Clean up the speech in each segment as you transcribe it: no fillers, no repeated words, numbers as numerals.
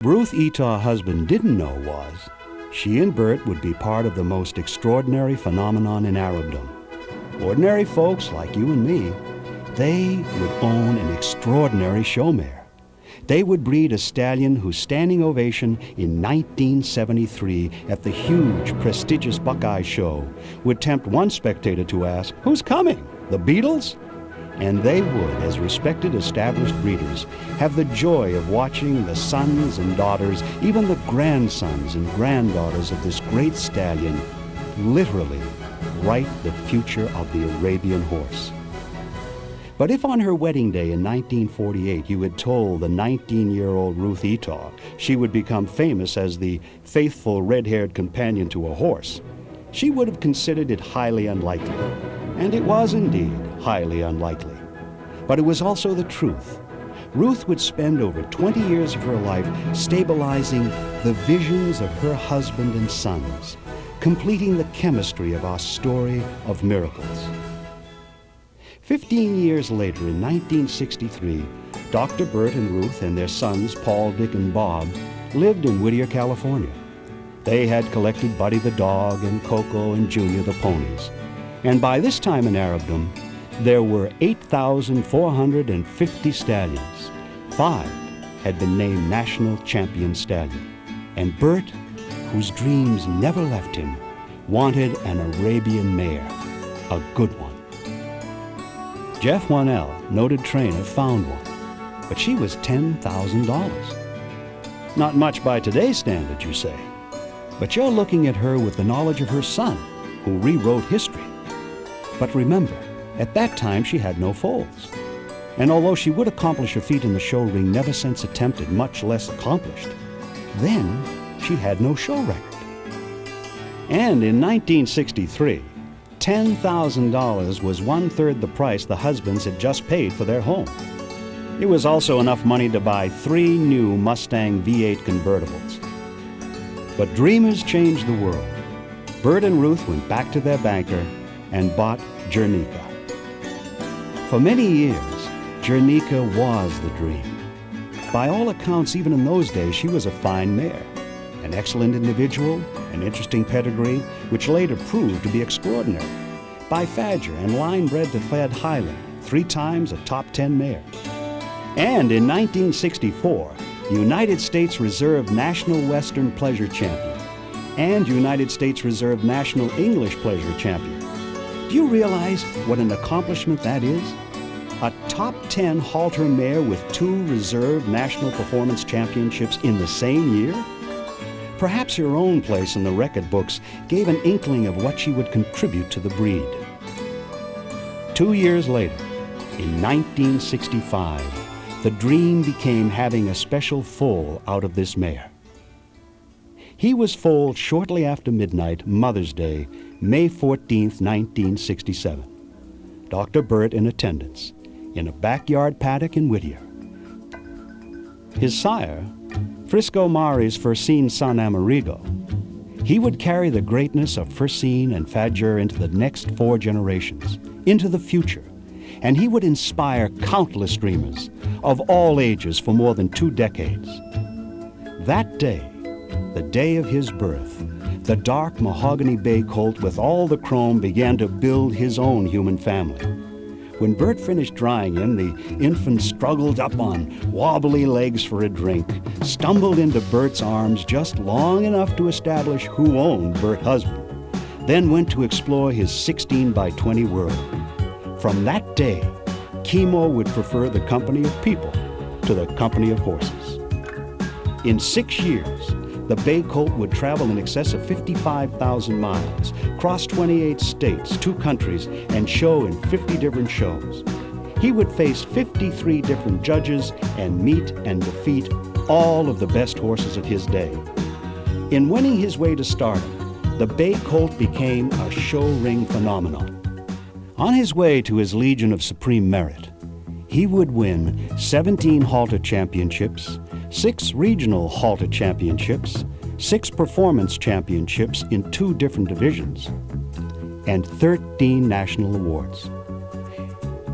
Ruth Husband didn't know was she and Bert would be part of the most extraordinary phenomenon in Arabdom. Ordinary folks like you and me, they would own an extraordinary show mare. They would breed a stallion whose standing ovation in 1973 at the huge, prestigious Buckeye Show would tempt one spectator to ask, "Who's coming? The Beatles?" And they would, as respected established breeders, have the joy of watching the sons and daughters, even the grandsons and granddaughters of this great stallion, literally write the future of the Arabian horse. But if on her wedding day in 1948 you had told the 19-year-old Ruth she would become famous as the faithful red-haired companion to a horse, she would have considered it highly unlikely. And it was indeed highly unlikely. But it was also the truth. Ruth would spend over 20 years of her life stabilizing the visions of her husband and sons, completing the chemistry of our story of miracles. 15 years later, in 1963, Dr. Bert and Ruth and their sons, Paul, Dick, and Bob, lived in Whittier, California. They had collected Buddy the dog and Coco and Junior the ponies. And by this time in Arabdom, there were 8,450 stallions. 5 had been named National Champion Stallion. And Bert, whose dreams never left him, wanted an Arabian mare, a good one. Jeff Wanell, noted trainer, found one, but she was $10,000. Not much by today's standards, you say, but you're looking at her with the knowledge of her son, who rewrote history. But remember, at that time she had no foals. And although she would accomplish a feat in the show ring never since attempted, much less accomplished, then she had no show record. And in 1963, $10,000 was 1/3 the price the husbands had just paid for their home. It was also enough money to buy 3 new Mustang V8 convertibles. But dreamers changed the world. Bert and Ruth went back to their banker and bought Jernica. For many years, Jernica was the dream. By all accounts, even in those days, she was a fine mare, an excellent individual, an interesting pedigree, which later proved to be extraordinary. Bifadger and line-bred to Fed Highland, 3 times a top 10 mare. And in 1964, United States Reserve National Western Pleasure Champion and United States Reserve National English Pleasure Champion. Do you realize what an accomplishment that is? A top 10 halter mare with 2 Reserve National Performance Championships in the same year? Perhaps your own place in the record books gave an inkling of what she would contribute to the breed. 2 years later, in 1965, the dream became having a special foal out of this mare. He was foaled shortly after midnight, Mother's Day, May 14, 1967. Dr. Bert in attendance, in a backyard paddock in Whittier. His sire, Frisco Mari's Fursine son Amerigo, he would carry the greatness of Fursine and Fadger into the next 4 generations, into the future, and he would inspire countless dreamers of all ages for more than 2 decades. That day, the day of his birth, the dark mahogany bay colt with all the chrome began to build his own human family. When Bert finished drying him, the infant struggled up on wobbly legs for a drink, stumbled into Bert's arms just long enough to establish who owned Bert Husband, then went to explore his 16 by 20 world. From that day, Khemo would prefer the company of people to the company of horses. In 6 years, the bay colt would travel in excess of 55,000 miles, cross 28 states, 2 countries, and show in 50 different shows. He would face 53 different judges and meet and defeat all of the best horses of his day. In winning his way to stardom, the bay colt became a show ring phenomenon. On his way to his Legion of Supreme Merit, he would win 17 halter championships, 6 regional halter championships, 6 performance championships in 2 different divisions, and 13 national awards.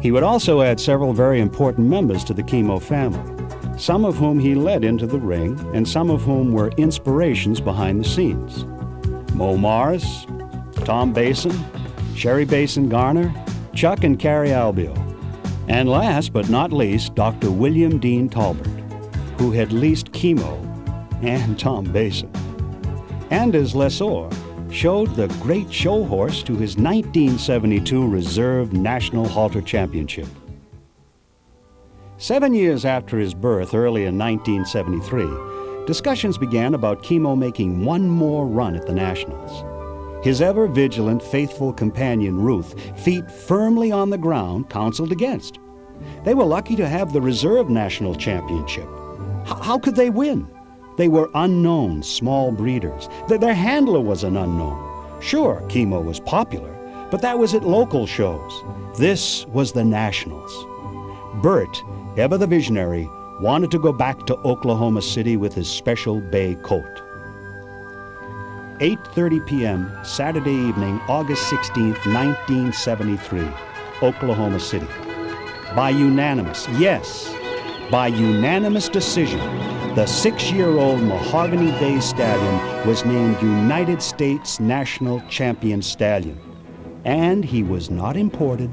He would also add several very important members to the Khemo family. some of whom he led into the ring and some of whom were inspirations behind the scenes. Mo Morris, Tom Basin, Sherry Basin Garner, Chuck and Carrie Albio, and last but not least, Dr. William Dean Talbert, who had leased Khemo and Tom Basin, and as lessor showed the great show horse to his 1972 Reserve National Halter Championship. 7 years after his birth, early in 1973, discussions began about Khemo making one more run at the Nationals. His ever-vigilant, faithful companion Ruth, feet firmly on the ground, counseled against. They were lucky to have the Reserve National Championship. How could they win? They were unknown, small breeders. Their handler was an unknown. Sure, Khemo was popular, but that was at local shows. This was the Nationals. Bert, ever the visionary, wanted to go back to Oklahoma City with his special bay colt. 8:30 p.m., Saturday evening, August 16, 1973, Oklahoma City. By unanimous decision, the 6-year-old Mahogany Bay Stallion was named United States National Champion Stallion. And he was not imported,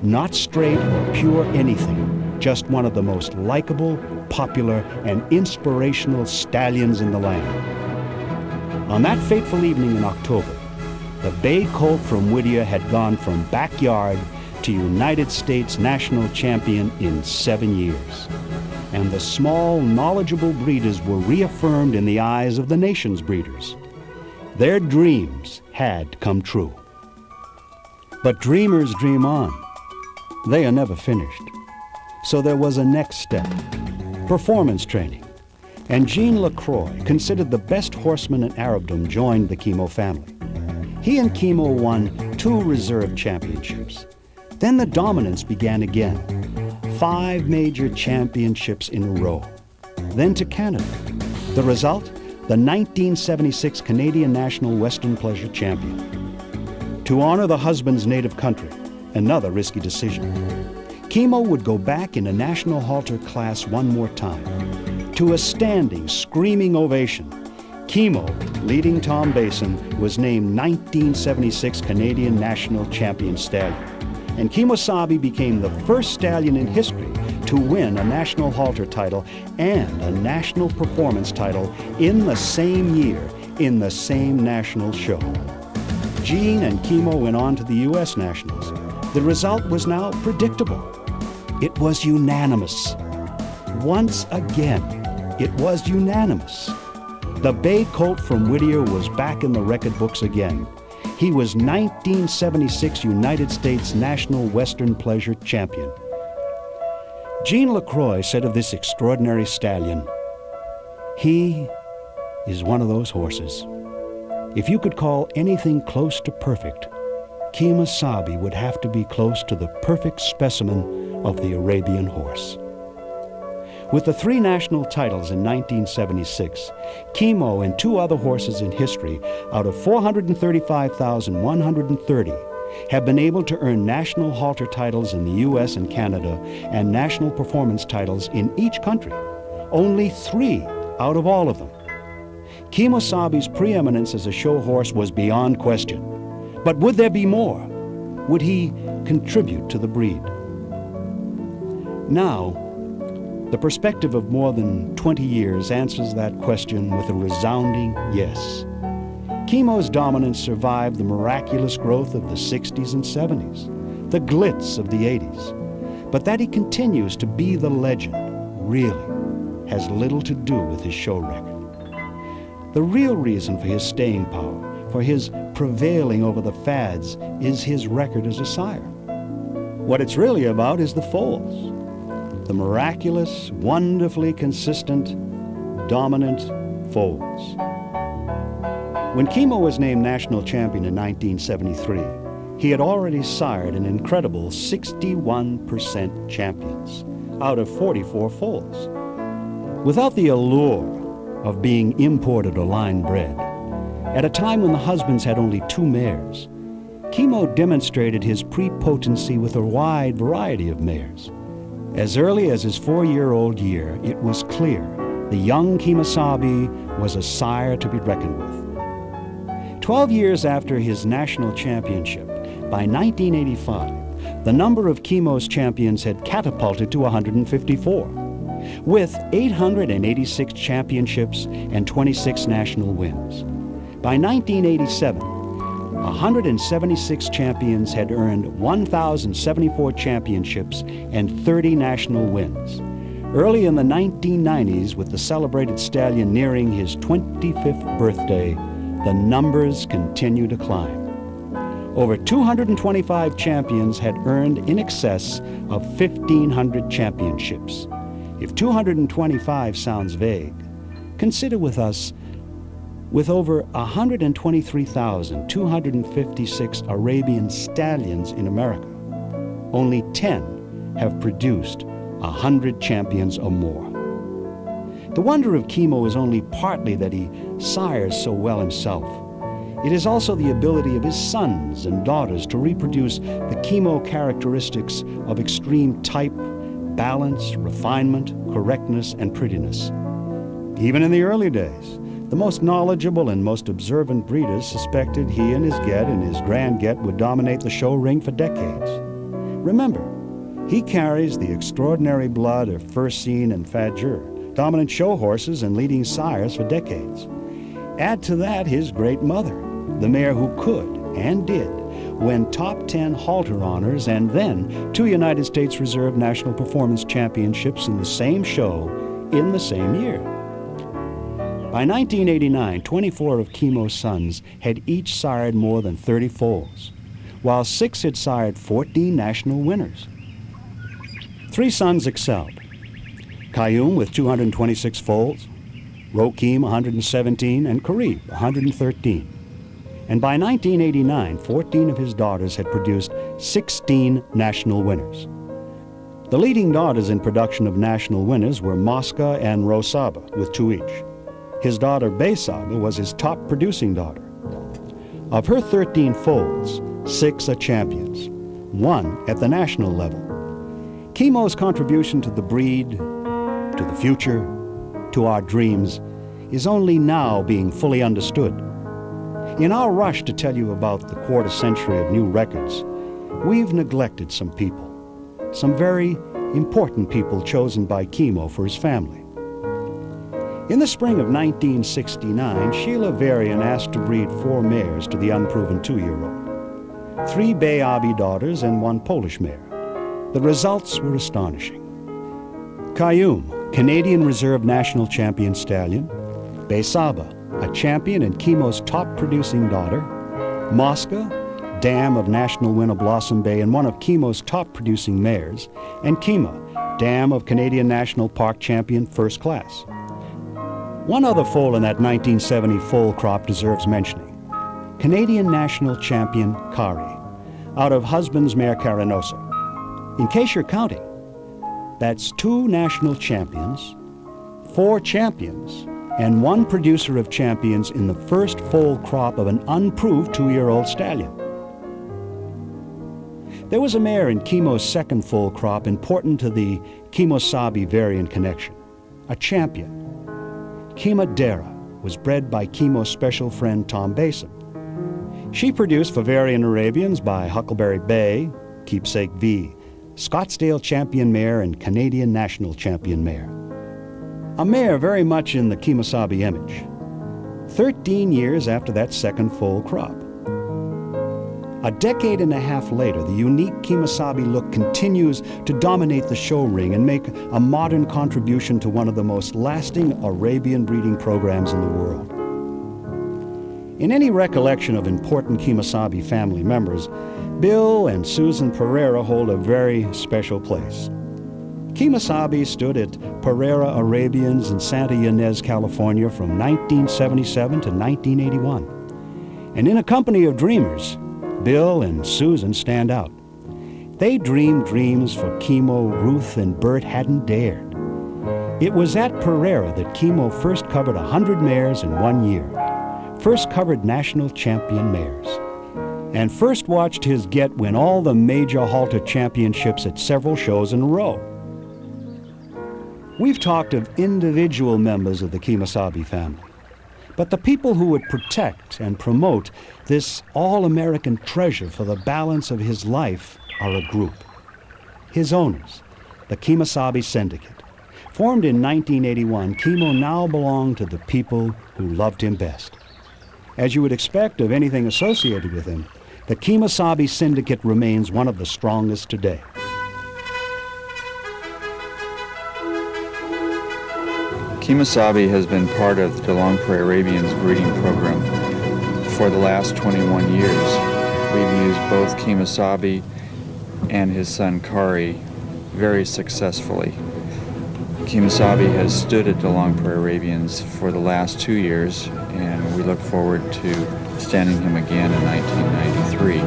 not straight or pure anything, just one of the most likable, popular, and inspirational stallions in the land. On that fateful evening in October, the bay colt from Whittier had gone from backyard to United States National Champion in 7 years. And the small, knowledgeable breeders were reaffirmed in the eyes of the nation's breeders. Their dreams had come true. But dreamers dream on. They are never finished. So there was a next step, performance training. And Jean LaCroix, considered the best horseman in Arabdom, joined the Khemo family. He and Khemo won 2 reserve championships. Then the dominance began again. 5 major championships in a row. Then to Canada. The result? The 1976 Canadian National Western Pleasure Champion. To honor the husband's native country, another risky decision. Khemo would go back in a national halter class one more time. To a standing, screaming ovation, Khemo, leading Tom Basin, was named 1976 Canadian National Champion Stallion. And Khemosabi became the first stallion in history to win a national halter title and a national performance title in the same year, in the same national show. Jean and Khemo went on to the U.S. Nationals. The result was now predictable. It was unanimous. Once again, it was unanimous. The bay colt from Whittier was back in the record books again. He was 1976 United States National Western Pleasure Champion. Jean LaCroix said of this extraordinary stallion, "He is one of those horses. If you could call anything close to perfect, Khemosabi would have to be close to the perfect specimen of the Arabian horse." With the 3 national titles in 1976, Khemo and 2 other horses in history, out of 435,130, have been able to earn national halter titles in the U.S. and Canada and national performance titles in each country. Only 3 out of all of them. Khemosabi's preeminence as a show horse was beyond question. But would there be more? Would he contribute to the breed? Now, the perspective of more than 20 years answers that question with a resounding yes. Khemo's dominance survived the miraculous growth of the 60s and 70s, the glitz of the 80s. But that he continues to be the legend really has little to do with his show record. The real reason for his staying power, for his prevailing over the fads, is his record as a sire. What it's really about is the foals. The miraculous, wonderfully consistent, dominant foals. When Khemo was named national champion in 1973, he had already sired an incredible 61% champions out of 44 foals. Without the allure of being imported or line bred, at a time when the husbands had only 2 mares, Khemo demonstrated his prepotency with a wide variety of mares. As early as his 4-year-old year, it was clear the young Khemosabi was a sire to be reckoned with. 12 years after his national championship, by 1985, the number of Khemo's champions had catapulted to 154, with 886 championships and 26 national wins. By 1987, 176 champions had earned 1,074 championships and 30 national wins. Early in the 1990s, with the celebrated stallion nearing his 25th birthday, the numbers continue to climb. Over 225 champions had earned in excess of 1,500 championships. If 225 sounds vague, consider with us, with over 123,256 Arabian stallions in America, only 10 have produced 100 champions or more. The wonder of Khemo is only partly that he sires so well himself. It is also the ability of his sons and daughters to reproduce the Khemo characteristics of extreme type, balance, refinement, correctness, and prettiness. Even in the early days, the most knowledgeable and most observant breeders suspected he and his get and his grand-get would dominate the show ring for decades. Remember, he carries the extraordinary blood of First-Seen and Fadjur, dominant show horses and leading sires for decades. Add to that his great mother, the mare who could and did win top 10 halter honors and then 2 United States Reserve National Performance Championships in the same show in the same year. By 1989, 24 of Khemo's sons had each sired more than 30 foals, while 6 had sired 14 national winners. 3 sons excelled: Qayyum with 226 foals, Rokeem 117, and Karib 113. And by 1989, 14 of his daughters had produced 16 national winners. The leading daughters in production of national winners were Mosca and Rosaba, with 2 each. His daughter Baysaba was his top producing daughter. Of her 13 foals, 6 are champions, 1 at the national level. Khemo's contribution to the breed, to the future, to our dreams, is only now being fully understood. In our rush to tell you about the quarter century of new records, we've neglected some people, some very important people chosen by Khemo for his family. In the spring of 1969, Shelia Varian asked to breed 4 mares to the unproven 2-year-old, 3 Bay Abi daughters and 1 Polish mare. The results were astonishing. Qayyum, Canadian Reserve National Champion stallion; Baysaba, a champion and Khemo's top producing daughter; Mosca, dam of national winner Blossom Bay and one of Khemo's top producing mares; and Kima, dam of Canadian National Park champion first class. One other foal in that 1970 foal crop deserves mentioning: Canadian National Champion Kari, out of Husband's mare Carinosa. In case you're counting, that's 2 national champions, 4 champions, and 1 producer of champions in the first foal crop of an unproved 2-year-old stallion. There was a mare in Khemo's second foal crop important to the Khemosabi Varian connection, a champion. Khemadera was bred by Khemo's special friend Tom Basin. She produced for Varian Arabians by Huckleberry Bay, Keepsake V, Scottsdale champion mare and Canadian national champion mare. A mare very much in the Khemosabi image, 13 years after that second foal crop. A decade and a half later, the unique Khemosabi look continues to dominate the show ring and make a modern contribution to one of the most lasting Arabian breeding programs in the world. In any recollection of important Khemosabi family members, Bill and Susan Pereira hold a very special place. Khemosabi stood at Pereira Arabians in Santa Ynez, California from 1977 to 1981. And in a company of dreamers, Bill and Susan stand out. They dreamed dreams for Khemo Ruth and Bert hadn't dared. It was at Pereira that Khemo first covered 100 mares in 1 year, first covered national champion mares, and first watched his get win all the major halter championships at several shows in a row. We've talked of individual members of the Khemosabi family, but the people who would protect and promote this all-American treasure for the balance of his life are a group. His owners, the Khemosabi Syndicate. Formed in 1981, Khemo now belonged to the people who loved him best. As you would expect of anything associated with him, the Khemosabi Syndicate remains one of the strongest today. Khemosabi has been part of the DeLong Prairie Arabians breeding program for the last 21 years. We've used both Khemosabi and his son Kari very successfully. Khemosabi has stood at DeLong Prairie Arabians for the last 2 years, and we look forward to standing him again in 1993.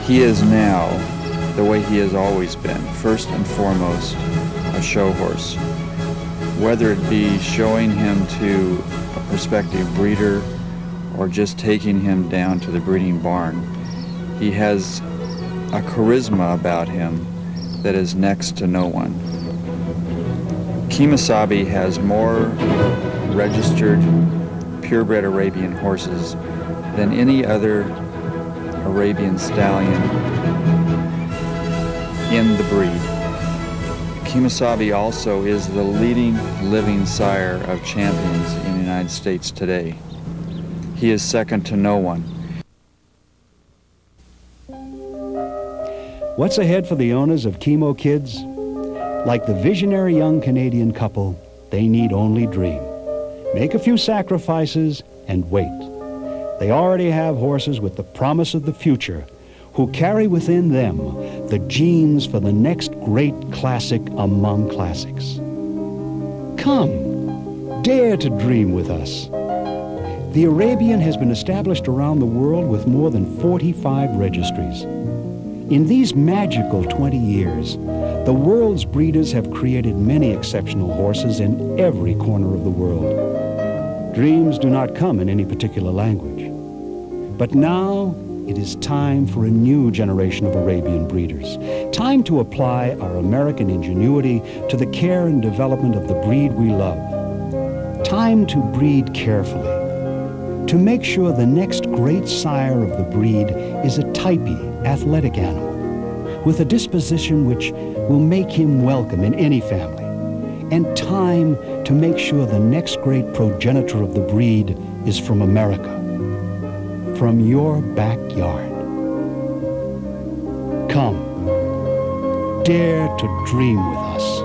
He is now, the way he has always been, first and foremost, a show horse. Whether it be showing him to a prospective breeder or just taking him down to the breeding barn, he has a charisma about him that is next to no one. Khemosabi has more registered purebred Arabian horses than any other Arabian stallion in the breed. Khemosabi also is the leading living sire of champions in the United States today. He is second to no one. What's ahead for the owners of Khemo Kids? Like the visionary young Canadian couple, they need only dream. Make a few sacrifices and wait. They already have horses with the promise of the future who carry within them the genes for the next great classic among classics. Come, dare to dream with us. The Arabian has been established around the world with more than 45 registries. In these magical 20 years, the world's breeders have created many exceptional horses in every corner of the world. Dreams do not come in any particular language. But now, it is time for a new generation of Arabian breeders. Time to apply our American ingenuity to the care and development of the breed we love. Time to breed carefully, to make sure the next great sire of the breed is a typey, athletic animal, with a disposition which will make him welcome in any family, and time to make sure the next great progenitor of the breed is from America, from your backyard. Come, dare to dream with us.